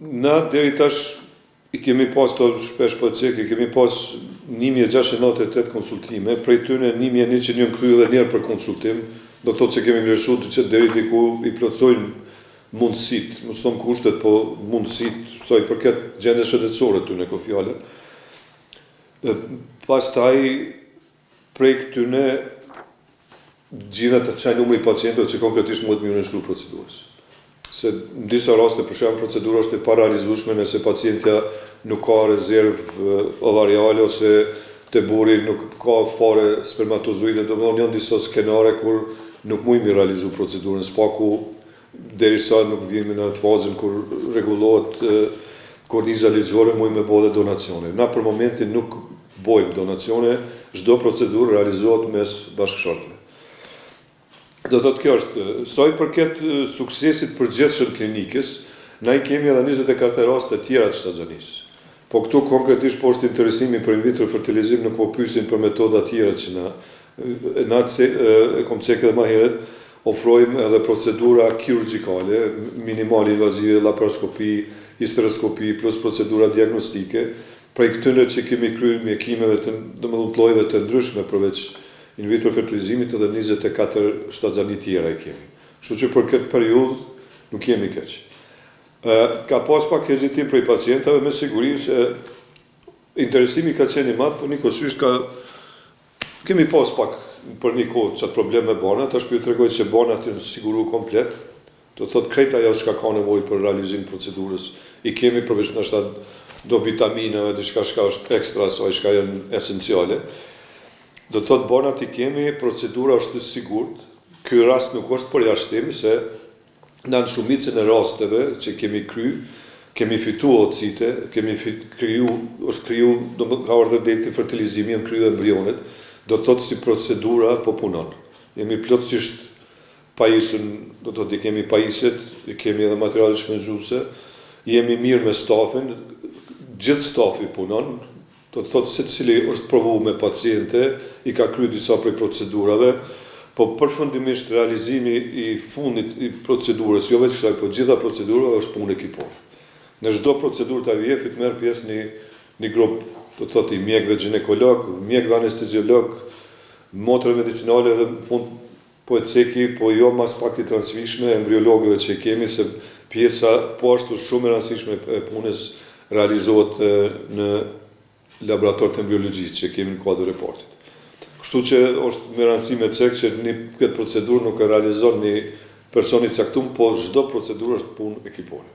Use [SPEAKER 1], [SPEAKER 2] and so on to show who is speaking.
[SPEAKER 1] Na deri tash i kemi pas të shpesh po i kemi pas 1698 konsultime, prej tyre 1100 janë kryer edhe njerë për konsultim, do të thotë se kemi vlerësuar që deri diku i plotësojnë mundësitë, mos thon kushtet, po mundësitë, sa i përket gjendjes shëndetësore tyne ko fjalën. Pastaj prej këtyne gjinat të çaj numri pacientëve që konkretisht mund të mirë nështru procedurës. Se në disa raste për shembull procedura është e paralizueshme nëse pacientja nuk ka rezervë ovariale ose te buri nuk ka fare spermatozoide, domthonë janë disa skenare kur nuk mund mi realizu procedurën, spaku derisa nuk vijemi në atë fazën kur rregullohet korniza ligjore mund me bëhe donacione. Na për momentin nuk bojmë donacione, çdo procedurë realizohet mes bashkëshortëve. Do thotë kjo është, sa i përket suksesit përgjithshëm klinikës, na i kemi edhe 24 raste tjera të shtatzanisë. Po këtu konkretisht po është interesimi për in vitro fertilizim, nuk po pyesin për metoda tjera që na kom cekë edhe më herët, ofrojmë edhe procedura kirurgjikale, minimal invazive, laparoskopi, histeroskopi, plus procedura diagnostike, prej këtyre që kemi kryer mjekimeve domethënë llojeve të ndryshme përveç in vitro fertilizimit edhe 24 shtatzani tjera i kemi. Kështu që për këtë periudhë nuk jemi keq. Ka pas pak hezitim prej pacientave, me siguri se interesimi ka qenë i madh, por nikosisht kemi pas pak për një kohë çat probleme bana, tash po ju tregoj se banat janë siguru komplet. Do thotë krejt ajo që ka nevojë për realizim procedurës. I kemi përveç ndoshta do vitaminave, diçka që është ekstra, sa që janë esenciale. Do të thotë banat i kemi, procedura është e sigurt. Ky rast nuk është përjashtim se në shumicën e rasteve që kemi kemi fituar ocite, është kriju, ka ardhur deri te fertilizimi, janë kriju embrionet, do të thotë si procedura po punon. Jemi plotësisht pajisur, do të thotë i kemi pajiset, i kemi edhe materiale shpenzuese, jemi mirë me stafin, gjithë stafi punon. Do të thotë se cili është provuar me paciente, i ka kryer disa prej procedurave, po përfundimisht realizimi i fundit i procedurës, jo vetëm kësaj, po gjitha procedurave është punë ekipore. Në çdo procedurë të IVF-it merr pjesë një grup, do të thotë i mjekëve ginekolog, mjekëve anesteziolog, motre medicinale dhe në fund po e ceki, po jo mas pak i transvishme embriologëve që kemi, se pjesa po ashtu shumë e rëndësishme e punës realizohet në laborator të embriologjisë që kemi në kuadër reportit. Kështu që është me rëndësi me cek që këtë procedurë nuk e realizon një person i caktuar, po çdo procedurë është punë ekipore.